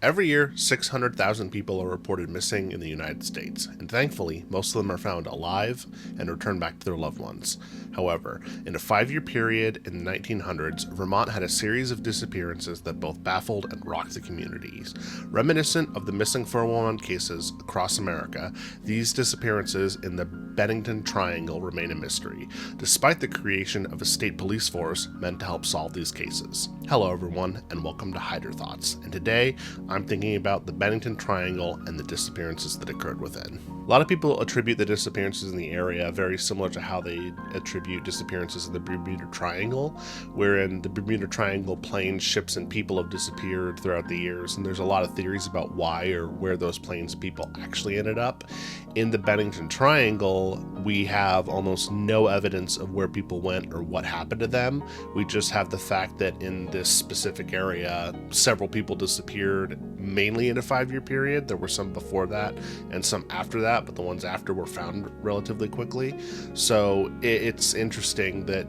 Every year, 600,000 people are reported missing in the United States, and thankfully, most of them are found alive and returned back to their loved ones. However, in a 5-year period in the 1900s, Vermont had a series of disappearances that both baffled and rocked the communities. Reminiscent of the missing 411 cases across America, these disappearances in the Bennington Triangle remain a mystery, despite the creation of a state police force meant to help solve these cases. Hello everyone, and welcome to Hider Thoughts, and today I'm thinking about the Bennington Triangle and the disappearances that occurred within. A lot of people attribute the disappearances in the area very similar to how they attribute disappearances in the Bermuda Triangle, wherein the Bermuda Triangle planes, ships, and people have disappeared throughout the years, and there's a lot of theories about why or where those planes and people actually ended up. In the Bennington Triangle, we have almost no evidence of where people went or what happened to them. We just have the fact that in this specific area, several people disappeared, mainly in a 5-year period. There were some before that and some after that, but the ones after were found relatively quickly. So it's interesting that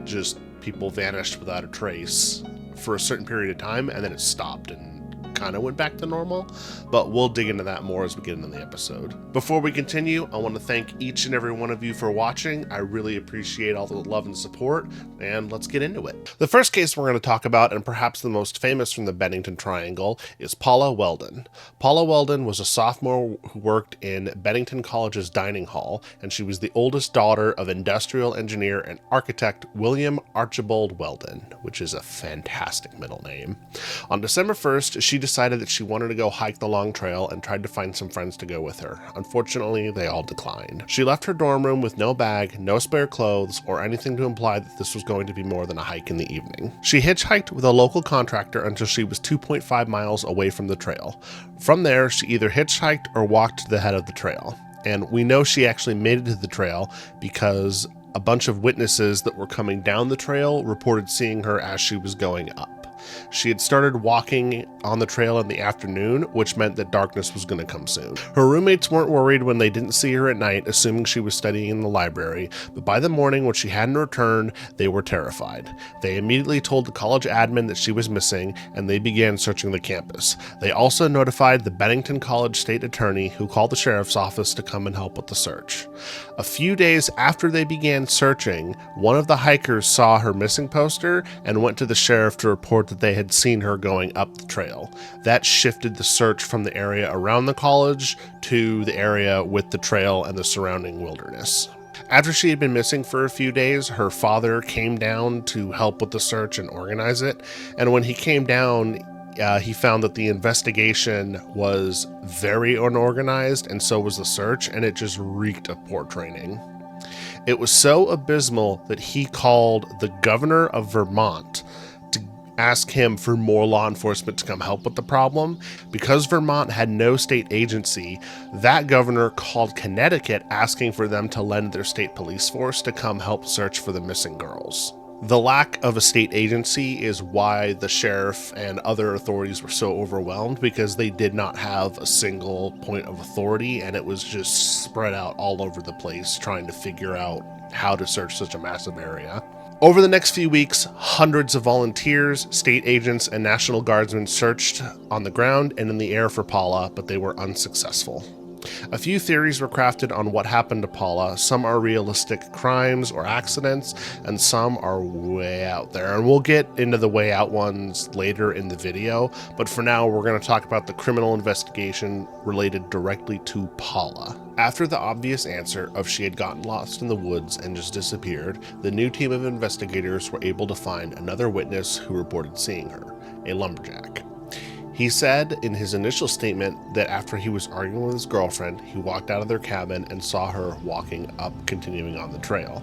just people vanished without a trace for a certain period of time, and then it stopped and kind of went back to normal, but we'll dig into that more as we get into the episode. Before we continue, I want to thank each and every one of you for watching. I really appreciate all the love and support, and let's get into it. The first case we're going to talk about, and perhaps the most famous from the Bennington Triangle, is Paula Welden. Paula Welden was a sophomore who worked in Bennington College's dining hall, and she was the oldest daughter of industrial engineer and architect William Archibald Welden, which is a fantastic middle name. On December 1st, she decided that she wanted to go hike the long trail and tried to find some friends to go with her. Unfortunately, they all declined. She left her dorm room with no bag, no spare clothes, or anything to imply that this was going to be more than a hike in the evening. She hitchhiked with a local contractor until she was 2.5 miles away from the trail. From there, she either hitchhiked or walked to the head of the trail. And we know she actually made it to the trail because a bunch of witnesses that were coming down the trail reported seeing her as she was going up. She had started walking on the trail in the afternoon, which meant that darkness was going to come soon. Her roommates weren't worried when they didn't see her at night, assuming she was studying in the library, but by the morning when she hadn't returned, they were terrified. They immediately told the college admin that she was missing, and they began searching the campus. They also notified the Bennington College state attorney, who called the sheriff's office to come and help with the search. A few days after they began searching, one of the hikers saw her missing poster and went to the sheriff to report that they had seen her going up the trail. That shifted the search from the area around the college to the area with the trail and the surrounding wilderness. After she had been missing for a few days, her father came down to help with the search and organize it. And when he came down, he found that the investigation was very unorganized, and so was the search, and it just reeked of poor training. It was so abysmal that he called the governor of Vermont to ask him for more law enforcement to come help with the problem. Because Vermont had no state agency, that governor called Connecticut asking for them to lend their state police force to come help search for the missing girls. The lack of a state agency is why the sheriff and other authorities were so overwhelmed, because they did not have a single point of authority, and it was just spread out all over the place trying to figure out how to search such a massive area. Over the next few weeks, hundreds of volunteers, state agents, and National Guardsmen searched on the ground and in the air for Paula, but they were unsuccessful. A few theories were crafted on what happened to Paula. Some are realistic crimes or accidents, and some are way out there. And we'll get into the way out ones later in the video, but for now we're going to talk about the criminal investigation related directly to Paula. After the obvious answer of she had gotten lost in the woods and just disappeared, the new team of investigators were able to find another witness who reported seeing her, a lumberjack. He said in his initial statement that after he was arguing with his girlfriend, he walked out of their cabin and saw her walking up, continuing on the trail.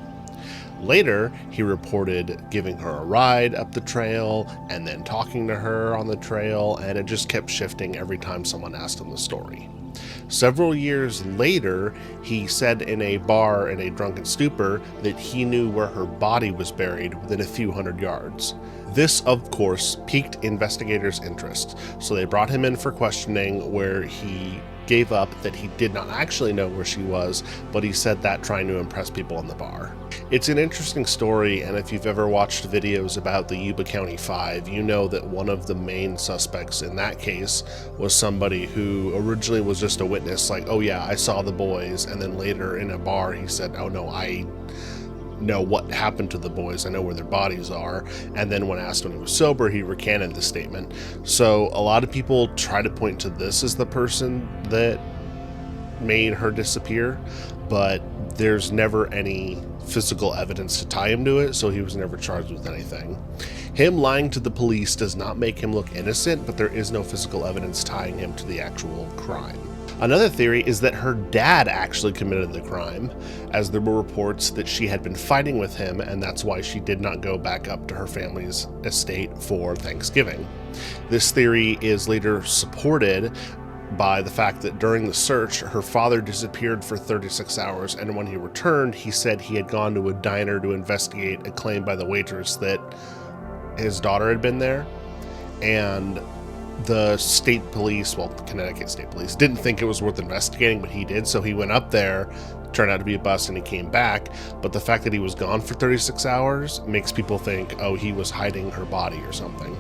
Later, he reported giving her a ride up the trail and then talking to her on the trail, and it just kept shifting every time someone asked him the story. Several years later, he said in a bar in a drunken stupor that he knew where her body was buried within a few hundred yards. This, of course, piqued investigators' interest, so they brought him in for questioning, where he gave up that he did not actually know where she was, but he said that trying to impress people in the bar. It's an interesting story, and if you've ever watched videos about the Yuba County Five, you know that one of the main suspects in that case was somebody who originally was just a witness, like, oh yeah, I saw the boys, and then later in a bar he said, oh no, I know what happened to the boys, I know where their bodies are, and then when asked when he was sober, he recanted the statement. So a lot of people try to point to this as the person that made her disappear, but there's never any physical evidence to tie him to it, so he was never charged with anything. Him lying to the police does not make him look innocent, but there is no physical evidence tying him to the actual crime. Another theory is that her dad actually committed the crime, as there were reports that she had been fighting with him, and that's why she did not go back up to her family's estate for Thanksgiving. This theory is later supported by the fact that during the search, her father disappeared for 36 hours, and when he returned, he said he had gone to a diner to investigate a claim by the waitress that his daughter had been there, and the state police, well, Connecticut State Police, didn't think it was worth investigating, but he did, so he went up there, turned out to be a bust, and he came back. But the fact that he was gone for 36 hours makes people think, oh, he was hiding her body or something.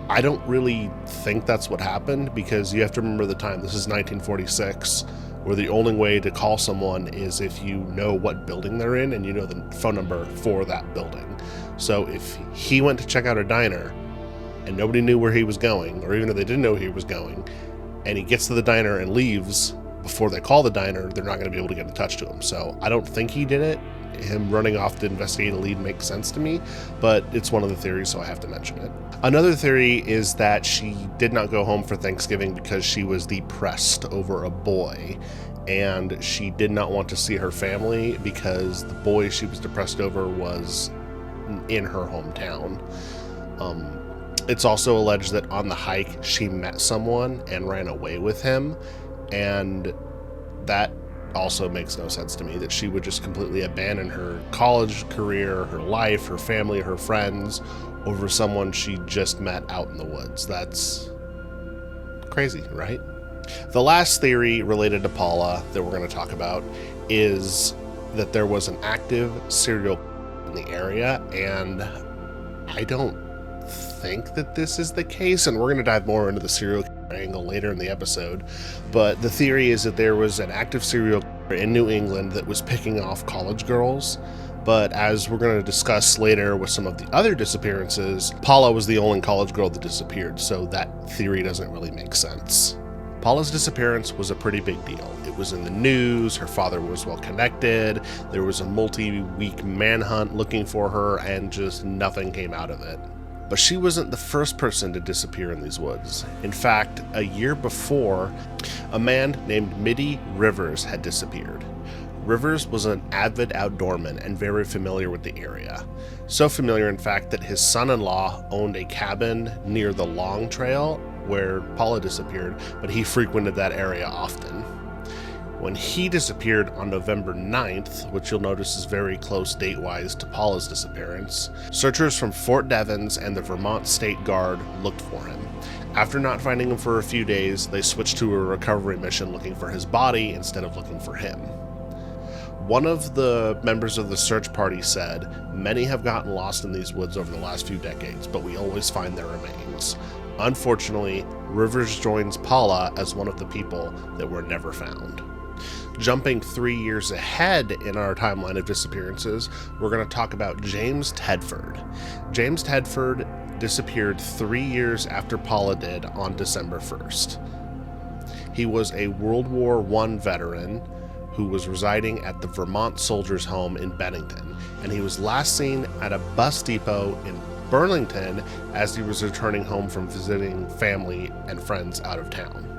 I don't really think that's what happened, because you have to remember the time. This is 1946, where the only way to call someone is if you know what building they're in and you know the phone number for that building. So if he went to check out a diner and nobody knew where he was going, or even if they didn't know where he was going, and he gets to the diner and leaves before they call the diner, they're not going to be able to get in touch to him. So I don't think he did it. Him running off to investigate a lead makes sense to me, but it's one of the theories, so I have to mention it. Another theory is that she did not go home for Thanksgiving because she was depressed over a boy, and she did not want to see her family because the boy she was depressed over was in her hometown. It's also alleged that on the hike she met someone and ran away with him, and that also makes no sense to me, that she would just completely abandon her college career, her life, her family, her friends over someone she just met out in the woods. That's crazy, right? The last theory related to Paula that we're going to talk about is that there was an active serial in the area, and I don't think that this is the case, and we're going to dive more into the serial angle later in the episode, but the theory is that there was an active serial killer in New England that was picking off college girls. But as we're going to discuss later with some of the other disappearances, Paula was the only college girl that disappeared, so that theory doesn't really make sense. Paula's disappearance was a pretty big deal. It was in the news, her father was well connected, there was a multi-week manhunt looking for her, and just nothing came out of it. But she wasn't the first person to disappear in these woods. In fact, a year before, a man named Middie Rivers had disappeared. Rivers was an avid outdoorman and very familiar with the area. So familiar, in fact, that his son-in-law owned a cabin near the Long Trail where Paula disappeared, but he frequented that area often. When he disappeared on November 9th, which you'll notice is very close date-wise to Paula's disappearance, searchers from Fort Devens and the Vermont State Guard looked for him. After not finding him for a few days, they switched to a recovery mission looking for his body instead of looking for him. One of the members of the search party said, "Many have gotten lost in these woods over the last few decades, but we always find their remains." Unfortunately, Rivers joins Paula as one of the people that were never found. Jumping 3 years ahead in our timeline of disappearances, we're going to talk about James Tedford. James Tedford disappeared 3 years after Paula did on December 1st. He was a World War I veteran who was residing at the Vermont Soldiers' Home in Bennington, and he was last seen at a bus depot in Burlington as he was returning home from visiting family and friends out of town.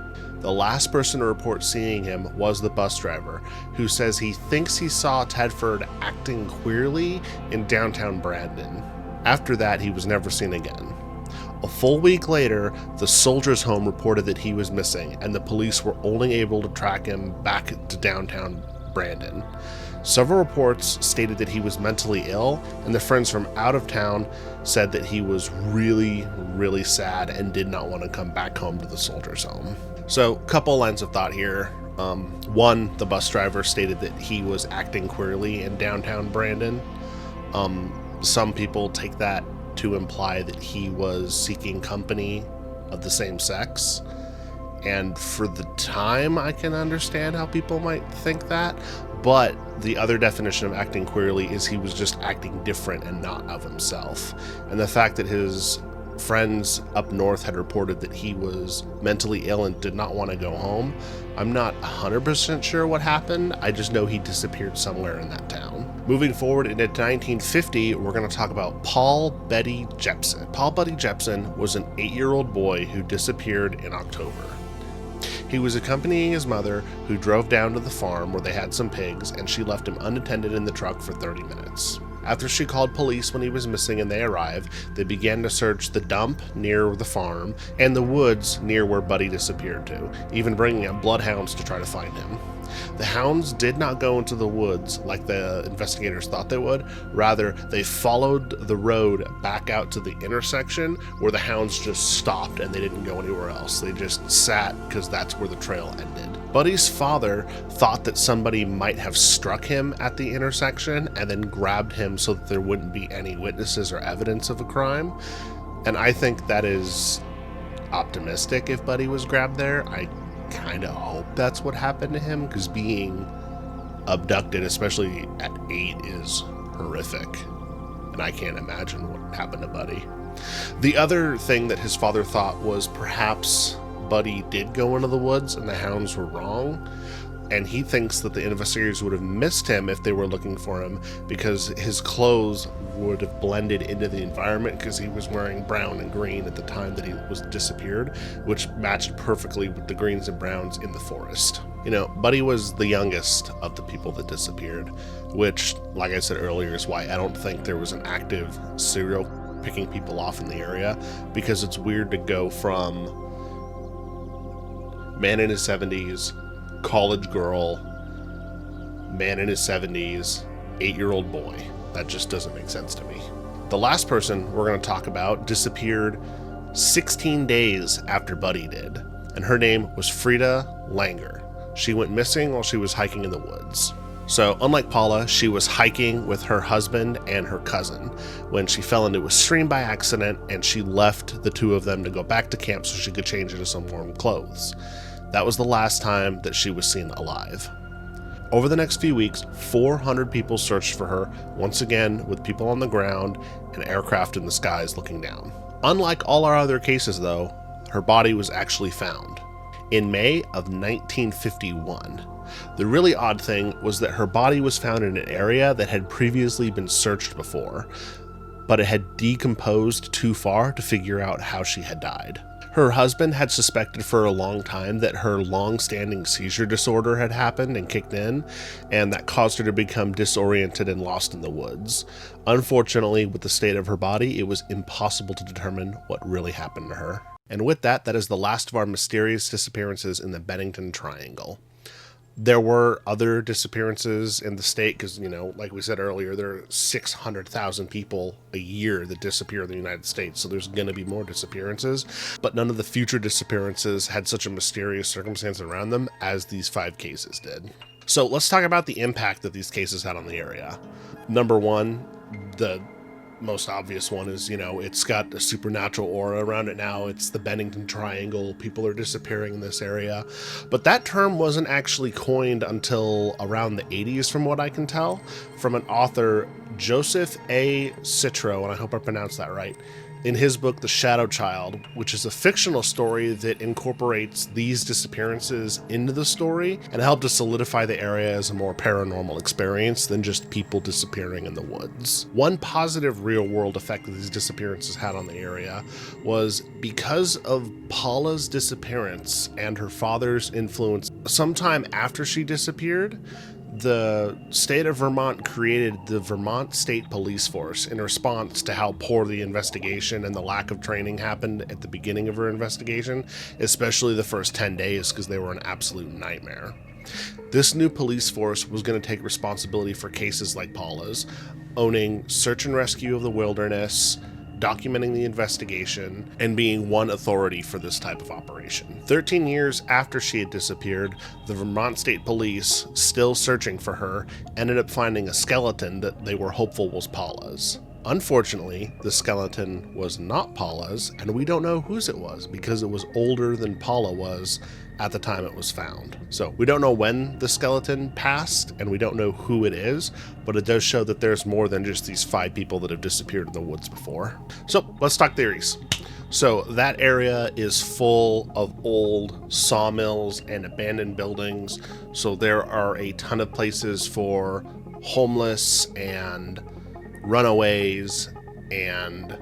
The last person to report seeing him was the bus driver, who says he thinks he saw Tedford acting queerly in downtown Brandon. After that, he was never seen again. A full week later, the Soldiers' Home reported that he was missing, and the police were only able to track him back to downtown Brandon. Several reports stated that he was mentally ill, and the friends from out of town said that he was really, really sad and did not want to come back home to the soldiers' home. So, couple lines of thought here. One, the bus driver stated that he was acting queerly in downtown Brandon. Some people take that to imply that he was seeking company of the same sex. And for the time, I can understand how people might think that. But the other definition of acting queerly is he was just acting different and not of himself. And the fact that his friends up north had reported that he was mentally ill and did not want to go home, I'm not 100% sure what happened. I just know he disappeared somewhere in that town. Moving forward into 1950, we're going to talk about Paul Betty Jepson. Paul Betty Jepson was an 8-year-old boy who disappeared in October. He was accompanying his mother, who drove down to the farm where they had some pigs, and she left him unattended in the truck for 30 minutes. After she called police when he was missing and they arrived, they began to search the dump near the farm and the woods near where Buddy disappeared to, even bringing up bloodhounds to try to find him. The hounds did not go into the woods like the investigators thought they would. Rather, they followed the road back out to the intersection where the hounds just stopped and they didn't go anywhere else. They just sat because that's where the trail ended. Buddy's father thought that somebody might have struck him at the intersection and then grabbed him so that there wouldn't be any witnesses or evidence of a crime. And I think that is optimistic if Buddy was grabbed there. I kind of hope that's what happened to him, because being abducted, especially at 8, is horrific. And I can't imagine what happened to Buddy. The other thing that his father thought was perhaps Buddy did go into the woods and the hounds were wrong. And he thinks that the investigators would have missed him if they were looking for him, because his clothes would have blended into the environment, because he was wearing brown and green at the time that he was disappeared, which matched perfectly with the greens and browns in the forest. You know, Buddy was the youngest of the people that disappeared, which, like I said earlier, is why I don't think there was an active serial picking people off in the area, because it's weird to go from man in his 70s, college girl, man in his 70s, 8-year-old boy. That just doesn't make sense to me. The last person we're going to talk about disappeared 16 days after Buddy did, and her name was Frieda Langer. She went missing while she was hiking in the woods. So, unlike Paula, she was hiking with her husband and her cousin when she fell into a stream by accident, and she left the two of them to go back to camp so she could change into some warm clothes. That was the last time that she was seen alive. Over the next few weeks, 400 people searched for her, once again with people on the ground and aircraft in the skies looking down. Unlike all our other cases, though, her body was actually found in May of 1951. The really odd thing was that her body was found in an area that had previously been searched before, but it had decomposed too far to figure out how she had died. Her husband had suspected for a long time that her long-standing seizure disorder had happened and kicked in, and that caused her to become disoriented and lost in the woods. Unfortunately, with the state of her body, it was impossible to determine what really happened to her. And with that, that is the last of our mysterious disappearances in the Bennington Triangle. There were other disappearances in the state because, you know, like we said earlier, there are 600,000 people a year that disappear in the United States, so there's going to be more disappearances, but none of the future disappearances had such a mysterious circumstance around them as these 5 cases did. So let's talk about the impact that these cases had on the area. Number one, the most obvious one is, you know, it's got a supernatural aura around it now. It's the Bennington Triangle. People are disappearing in this area. But that term wasn't actually coined until around the 80s, from what I can tell, from an author, Joseph A. Citro, and I hope I pronounced that right, in his book, The Shadow Child, which is a fictional story that incorporates these disappearances into the story and helped to solidify the area as a more paranormal experience than just people disappearing in the woods. One positive real-world effect that these disappearances had on the area was because of Paula's disappearance and her father's influence. Sometime after she disappeared, the state of Vermont created the Vermont State Police Force in response to how poor the investigation and the lack of training happened at the beginning of her investigation, especially the first 10 days because they were an absolute nightmare. This new police force was going to take responsibility for cases like Paula's, owning search and rescue of the wilderness, documenting the investigation, and being one authority for this type of operation. 13 years after she had disappeared, the Vermont State Police, still searching for her, ended up finding a skeleton that they were hopeful was Paula's. Unfortunately, the skeleton was not Paula's, and we don't know whose it was because it was older than Paula was at the time it was found. So we don't know when the skeleton passed, and we don't know who it is, but it does show that there's more than just these 5 people that have disappeared in the woods before. So let's talk theories. So that area is full of old sawmills and abandoned buildings, so there are a ton of places for homeless and runaways and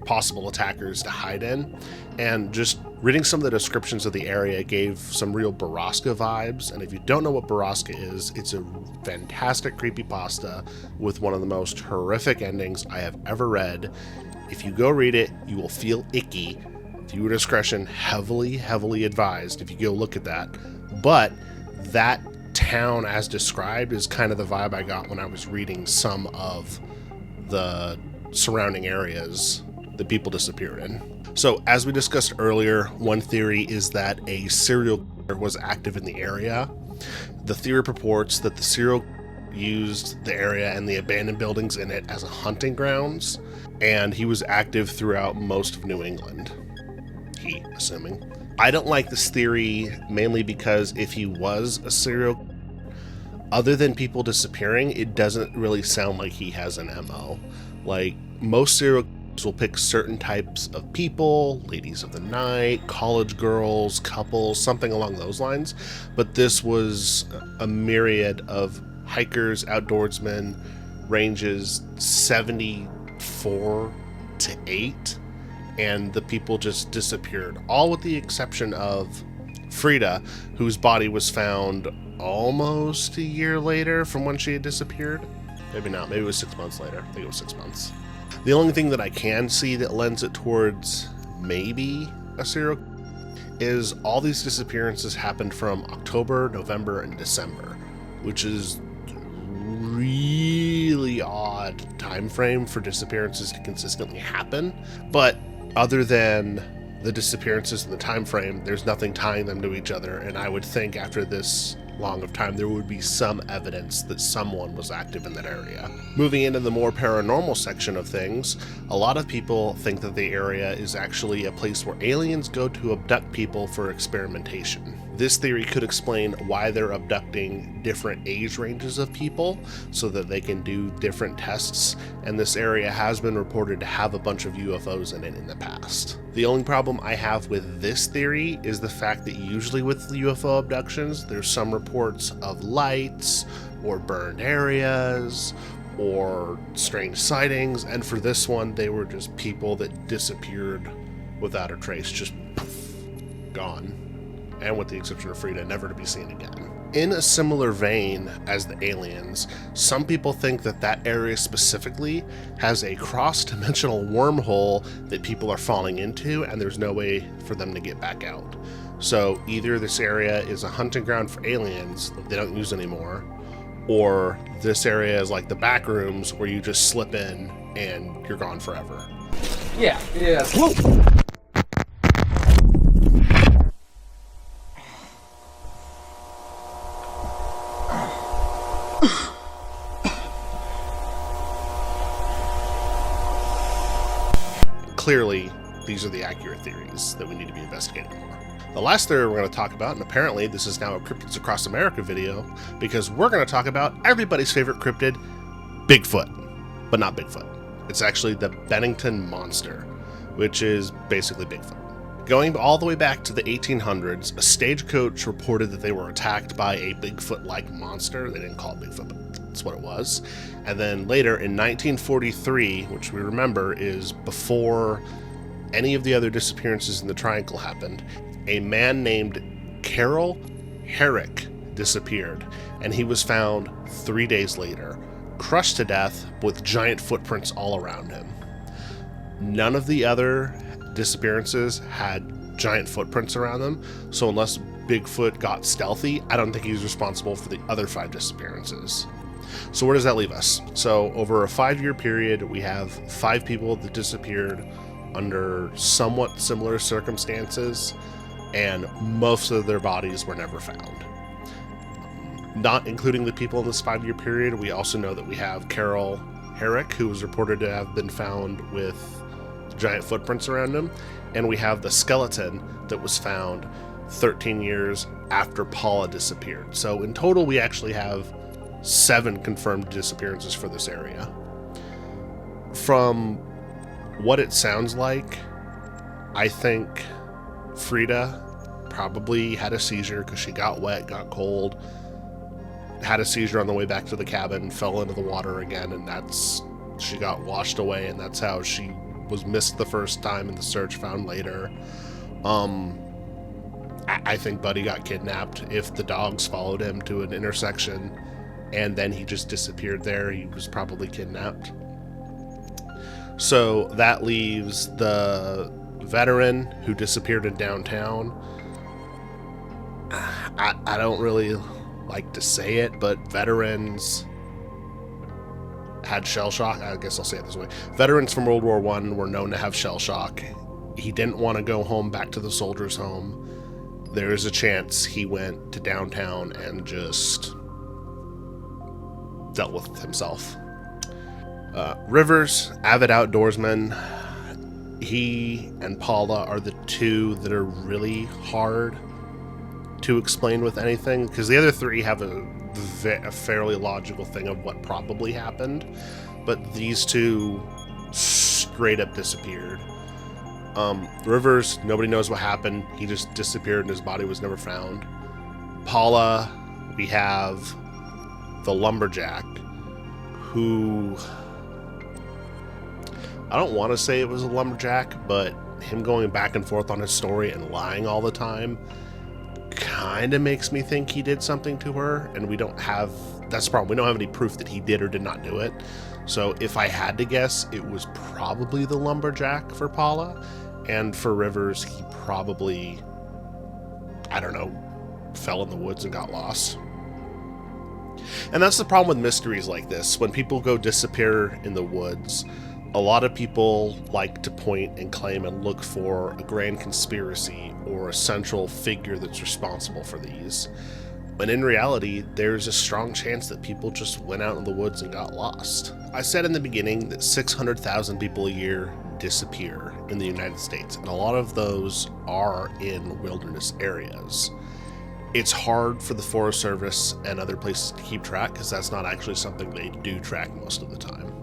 possible attackers to hide in. And just reading some of the descriptions of the area gave some real Borrasca vibes. And if you don't know what Borrasca is, it's a fantastic creepypasta with one of the most horrific endings I have ever read. If you go read it, you will feel icky. Viewer discretion heavily advised if you go look at that. But that town as described is kind of the vibe I got when I was reading some of the surrounding areas that people disappeared in. So as we discussed earlier, one theory is that a serial killer was active in the area. The theory purports that the serial killer used the area and the abandoned buildings in it as a hunting grounds, and he was active throughout most of New England. Assuming. I don't like this theory mainly because if he was a serial killer, other than people disappearing, it doesn't really sound like he has an MO. Like, most serial killers will pick certain types of people, ladies of the night, college girls, couples, something along those lines. But this was a myriad of hikers, outdoorsmen, ranges 74 to 8, and the people just disappeared, all with the exception of Frieda, whose body was found almost a year later from when she had disappeared. Maybe not, maybe it was 6 months later. I think it was 6 months. The only thing that I can see that lends it towards maybe a serial is all these disappearances happened from October, November, and December, which is really odd time frame for disappearances to consistently happen. But other than the disappearances in the time frame, there's nothing tying them to each other, and I would think after this long of time there would be some evidence that someone was active in that area. Moving into the more paranormal section of things, a lot of people think that the area is actually a place where aliens go to abduct people for experimentation. This theory could explain why they're abducting different age ranges of people so that they can do different tests, and this area has been reported to have a bunch of UFOs in it in the past. The only problem I have with this theory is the fact that usually with UFO abductions, there's some reports of lights or burned areas or strange sightings, and for this one, they were just people that disappeared without a trace, just poof, gone. And with the exception of Frieda, never to be seen again. In a similar vein as the aliens, some people think that that area specifically has a cross-dimensional wormhole that people are falling into, and there's no way for them to get back out. So either this area is a hunting ground for aliens that they don't use anymore, or this area is like the back rooms where you just slip in and you're gone forever. Yeah. Whoa. Clearly, these are the accurate theories that we need to be investigating more. The last theory we're going to talk about, and apparently this is now a Cryptids Across America video, because we're going to talk about everybody's favorite cryptid, Bigfoot. But not Bigfoot. It's actually the Bennington Monster, which is basically Bigfoot. Going all the way back to the 1800s, a stagecoach reported that they were attacked by a Bigfoot-like monster. They didn't call it Bigfoot, but that's what it was. And then later in 1943, which we remember is before any of the other disappearances in the Triangle happened, a man named Carol Herrick disappeared, and he was found 3 days later, crushed to death with giant footprints all around him. None of the other disappearances had giant footprints around them. So unless Bigfoot got stealthy, I don't think he's responsible for the other 5 disappearances. So where does that leave us? So over a 5-year period, we have 5 people that disappeared under somewhat similar circumstances, and most of their bodies were never found. Not including the people in this 5-year period, we also know that we have Carol Herrick, who was reported to have been found with giant footprints around him, and we have the skeleton that was found 13 years after Paula disappeared. So in total, we actually have 7 confirmed disappearances for this area. From what it sounds like, I think Frieda probably had a seizure because she got wet, got cold, had a seizure on the way back to the cabin, fell into the water again, and she got washed away, and that's how she was missed the first time in the search, found later. I think Buddy got kidnapped. If the dogs followed him to an intersection and then he just disappeared there, he was probably kidnapped. So that leaves the veteran who disappeared in downtown. I don't really like to say it, but veterans had shell shock. I guess I'll say it this way. Veterans from World War I were known to have shell shock. He didn't want to go home back to the soldiers' home. There is a chance he went to downtown and just dealt with himself. Rivers, avid outdoorsman. He and Paula are the 2 that are really hard to explain with anything, because the other 3 have a fairly logical thing of what probably happened, but these 2 straight up disappeared. Rivers, nobody knows what happened. He just disappeared and his body was never found. Paula, we have the lumberjack, who, I don't want to say it was a lumberjack, but him going back and forth on his story and lying all the time kind of makes me think he did something to her, and we don't have, that's the problem, we don't have any proof that he did or did not do it. So if I had to guess, it was probably the lumberjack for Paula, and for Rivers, he probably, I don't know, fell in the woods and got lost. And that's the problem with mysteries like this. When people go disappear in the woods, a lot of people like to point and claim and look for a grand conspiracy or a central figure that's responsible for these. When in reality, there's a strong chance that people just went out in the woods and got lost. I said in the beginning that 600,000 people a year disappear in the United States, and a lot of those are in wilderness areas. It's hard for the Forest Service and other places to keep track because that's not actually something they do track most of the time.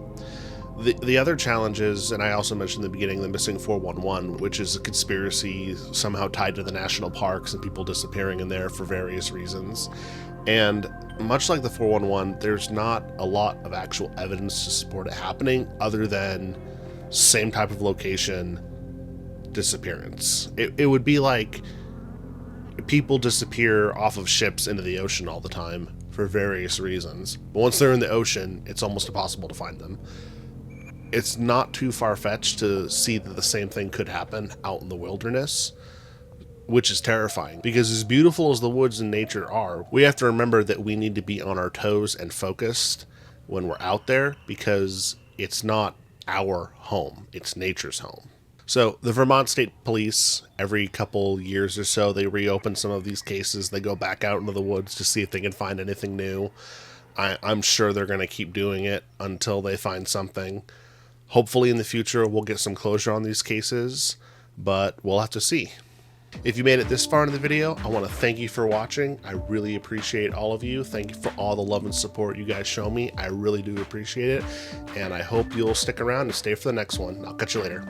The other challenge is, and I also mentioned in the beginning, the missing 411, which is a conspiracy somehow tied to the national parks and people disappearing in there for various reasons. And much like the 411, there's not a lot of actual evidence to support it happening other than same type of location, disappearance. It would be like people disappear off of ships into the ocean all the time for various reasons. But once they're in the ocean, it's almost impossible to find them. It's not too far-fetched to see that the same thing could happen out in the wilderness, which is terrifying. Because as beautiful as the woods and nature are, we have to remember that we need to be on our toes and focused when we're out there, because it's not our home, it's nature's home. So the Vermont State Police, every couple years or so, they reopen some of these cases. They go back out into the woods to see if they can find anything new. I'm sure they're going to keep doing it until they find something. Hopefully in the future we'll get some closure on these cases, but we'll have to see. If you made it this far into the video, I want to thank you for watching. I really appreciate all of you. Thank you for all the love and support you guys show me. I really do appreciate it, and I hope you'll stick around and stay for the next one. I'll catch you later.